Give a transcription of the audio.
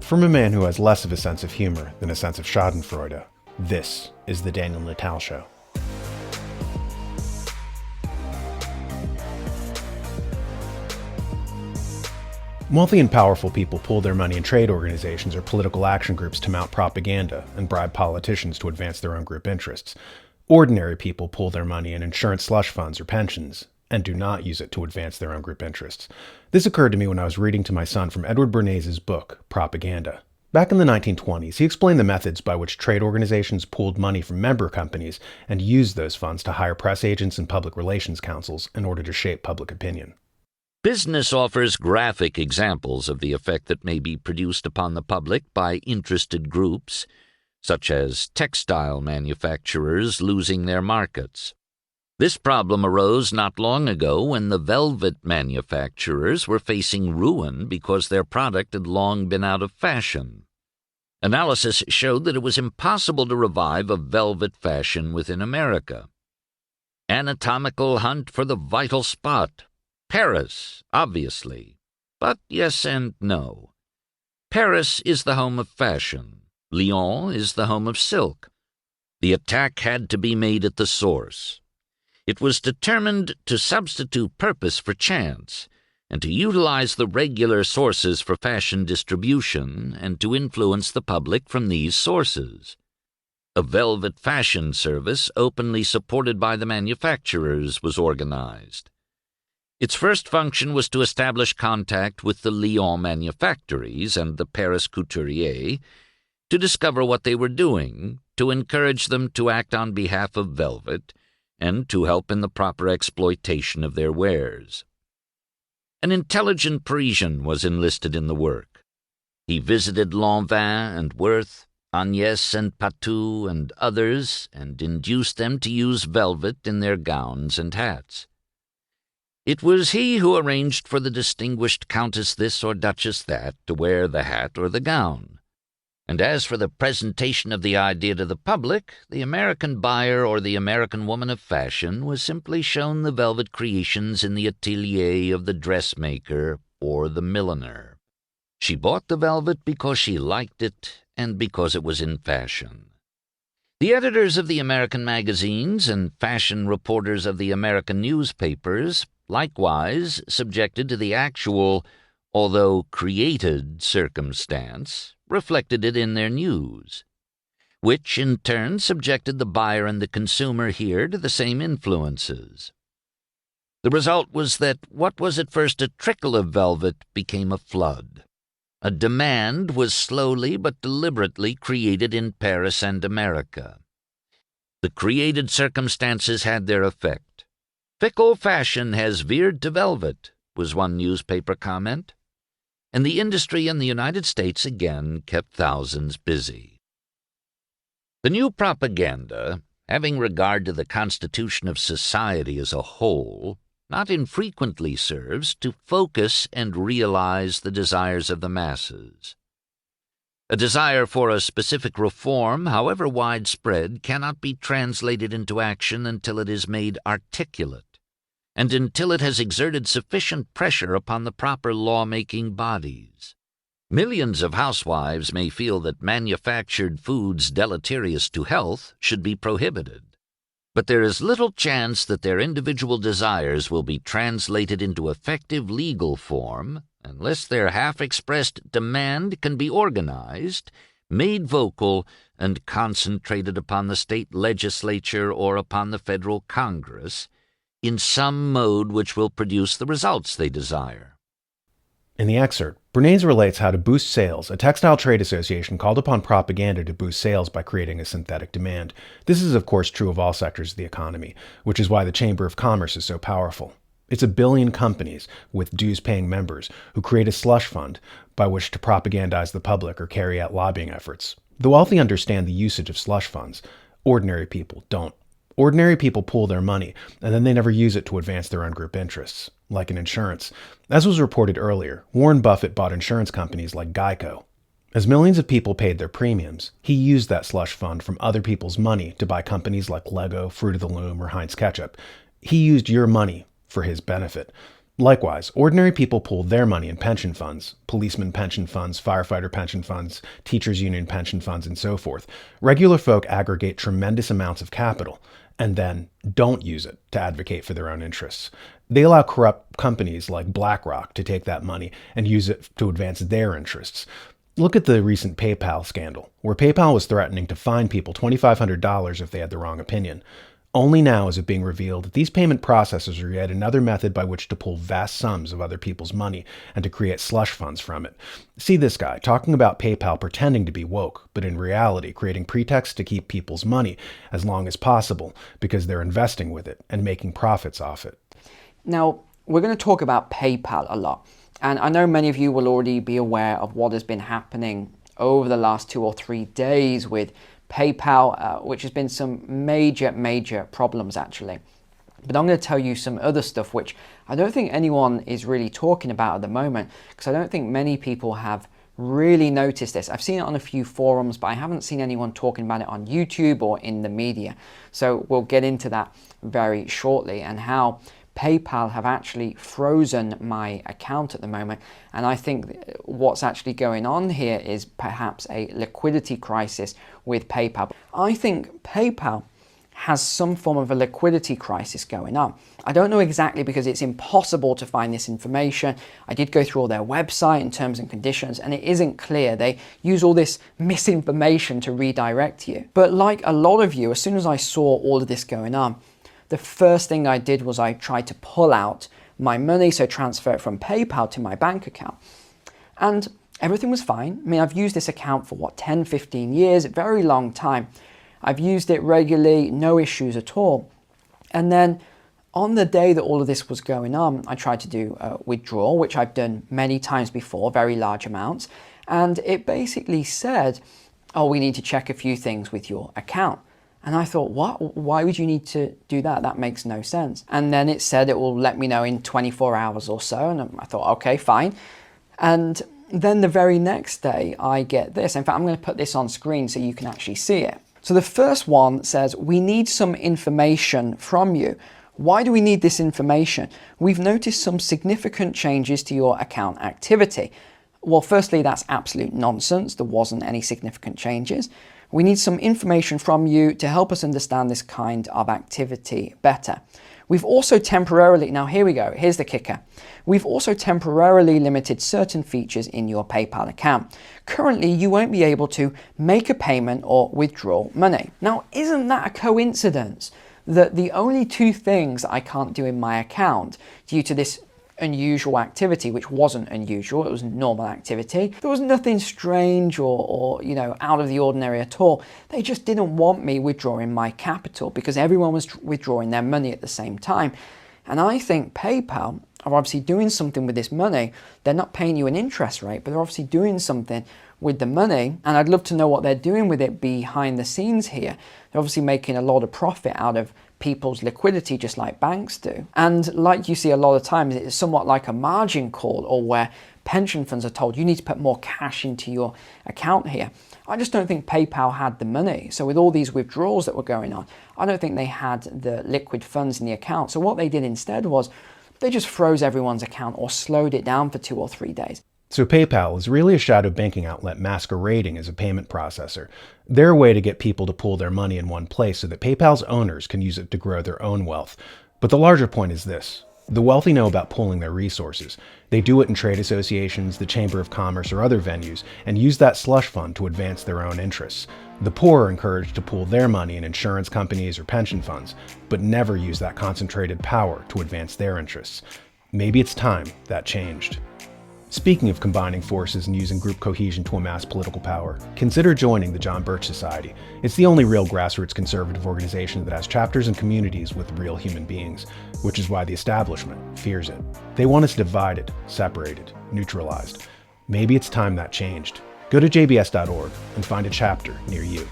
From a man who has less of a sense of humor than a sense of schadenfreude, this is The Daniel Natal Show. Wealthy and powerful people pool their money in trade organizations or political action groups to mount propaganda and bribe politicians to advance their own group interests. Ordinary people pool their money in insurance slush funds or pensions and do not use it to advance their own group interests. This occurred to me when I was reading to my son from Edward Bernays' book, Propaganda. Back in the 1920s, he explained the methods by which trade organizations pooled money from member companies and used those funds to hire press agents and public relations counsels in order to shape public opinion. Business offers graphic examples of the effect that may be produced upon the public by interested groups, such as textile manufacturers losing their markets. This problem arose not long ago when the velvet manufacturers were facing ruin because their product had long been out of fashion. Analysis showed that it was impossible to revive a velvet fashion within America. Anatomical hunt for the vital spot. Paris, obviously. But yes and no. Paris is the home of fashion. Lyon is the home of silk. The attack had to be made at the source. It was determined to substitute purpose for chance, and to utilize the regular sources for fashion distribution, and to influence the public from these sources. A velvet fashion service, openly supported by the manufacturers, was organized. Its first function was to establish contact with the Lyon manufactories and the Paris couturiers, to discover what they were doing, to encourage them to act on behalf of velvet, and to help in the proper exploitation of their wares. An intelligent Parisian was enlisted in the work. He visited Lanvin and Worth, Agnès and Patou and others, and induced them to use velvet in their gowns and hats. It was he who arranged for the distinguished Countess this or Duchess that to wear the hat or the gown. And as for the presentation of the idea to the public, the American buyer or the American woman of fashion was simply shown the velvet creations in the atelier of the dressmaker or the milliner. She bought the velvet because she liked it and because it was in fashion. The editors of the American magazines and fashion reporters of the American newspapers, likewise subjected to the actual, although created, circumstance, reflected it in their news, which in turn subjected the buyer and the consumer here to the same influences. The result was that what was at first a trickle of velvet became a flood. A demand was slowly but deliberately created in Paris and America. The created circumstances had their effect. "Fickle fashion has veered to velvet," was one newspaper comment, and the industry in the United States again kept thousands busy. The new propaganda, having regard to the constitution of society as a whole, not infrequently serves to focus and realize the desires of the masses. A desire for a specific reform, however widespread, cannot be translated into action until it is made articulate, and until it has exerted sufficient pressure upon the proper law-making bodies. Millions of housewives may feel that manufactured foods deleterious to health should be prohibited, but there is little chance that their individual desires will be translated into effective legal form unless their half-expressed demand can be organized, made vocal, and concentrated upon the state legislature or upon the federal Congress in some mode which will produce the results they desire. In the excerpt, Bernays relates how to boost sales. A textile trade association called upon propaganda to boost sales by creating a synthetic demand. This is, of course, true of all sectors of the economy, which is why the Chamber of Commerce is so powerful. It's 1 billion companies with dues-paying members who create a slush fund by which to propagandize the public or carry out lobbying efforts. The wealthy understand the usage of slush funds. Ordinary people don't. Ordinary people pool their money, and then they never use it to advance their own group interests, like in insurance. As was reported earlier, Warren Buffett bought insurance companies like Geico. As millions of people paid their premiums, he used that slush fund from other people's money to buy companies like Lego, Fruit of the Loom, or Heinz Ketchup. He used your money for his benefit. Likewise, ordinary people pool their money in pension funds, policeman pension funds, firefighter pension funds, teachers union pension funds, and so forth. Regular folk aggregate tremendous amounts of capital and then don't use it to advocate for their own interests. They allow corrupt companies like BlackRock to take that money and use it to advance their interests. Look at the recent PayPal scandal, where PayPal was threatening to fine people $2,500 if they had the wrong opinion. Only now is it being revealed that these payment processors are yet another method by which to pull vast sums of other people's money and to create slush funds from it. See this guy talking about PayPal pretending to be woke, but in reality creating pretexts to keep people's money as long as possible because they're investing with it and making profits off it. Now, we're going to talk about PayPal a lot. And I know many of you will already be aware of what has been happening over the last 2 or 3 days with PayPal, which has been some major problems actually. But I'm going to tell you some other stuff which I don't think anyone is really talking about at the moment, because I don't think many people have really noticed this. I've seen it on a few forums, but I haven't seen anyone talking about it on YouTube or in the media. So we'll get into that very shortly, and how PayPal have actually frozen my account at the moment. And I think what's actually going on here is perhaps a liquidity crisis with PayPal. I think PayPal has some form of a liquidity crisis going on. I don't know exactly, because it's impossible to find this information. I did go through all their website and terms and conditions, and it isn't clear. They use all this misinformation to redirect you. But like a lot of you, as soon as I saw all of this going on, the first thing I did was I tried to pull out my money, so transfer it from PayPal to my bank account. And everything was fine. I mean, I've used this account for 10, 15 years, a very long time. I've used it regularly, no issues at all. And then on the day that all of this was going on, I tried to do a withdrawal, which I've done many times before, very large amounts. And it basically said, oh, we need to check a few things with your account. And I thought, what? Why would you need to do that? That makes no sense. And then it said it will let me know in 24 hours or so. And I thought, okay, fine. And then the very next day I get this. In fact, I'm going to put this on screen so you can actually see it. So the first one says, we need some information from you. Why do we need this information? We've noticed some significant changes to your account activity. Well, firstly, that's absolute nonsense. There wasn't any significant changes. We need some information from you to help us understand this kind of activity better. We've also temporarily, now here we go, here's the kicker. We've also temporarily limited certain features in your PayPal account. Currently, you won't be able to make a payment or withdraw money. Now, isn't that a coincidence that the only 2 things I can't do in my account due to this unusual activity, which wasn't unusual, it was normal activity. There was nothing strange or out of the ordinary at all. They just didn't want me withdrawing my capital because everyone was withdrawing their money at the same time. And I think PayPal are obviously doing something with this money. They're not paying you an interest rate, but they're obviously doing something with the money. And I'd love to know what they're doing with it behind the scenes here. They're obviously making a lot of profit out of people's liquidity, just like banks do. And like you see a lot of times, it's somewhat like a margin call, or where pension funds are told you need to put more cash into your account here. I just don't think PayPal had the money. So with all these withdrawals that were going on, I don't think they had the liquid funds in the account. So what they did instead was they just froze everyone's account or slowed it down for 2 or 3 days. So PayPal is really a shadow banking outlet masquerading as a payment processor. They're a way to get people to pool their money in one place so that PayPal's owners can use it to grow their own wealth. But the larger point is this. The wealthy know about pooling their resources. They do it in trade associations, the Chamber of Commerce, or other venues, and use that slush fund to advance their own interests. The poor are encouraged to pool their money in insurance companies or pension funds, but never use that concentrated power to advance their interests. Maybe it's time that changed. Speaking of combining forces and using group cohesion to amass political power, consider joining the John Birch Society. It's the only real grassroots conservative organization that has chapters and communities with real human beings, which is why the establishment fears it. They want us divided, separated, neutralized. Maybe it's time that changed. Go to jbs.org and find a chapter near you.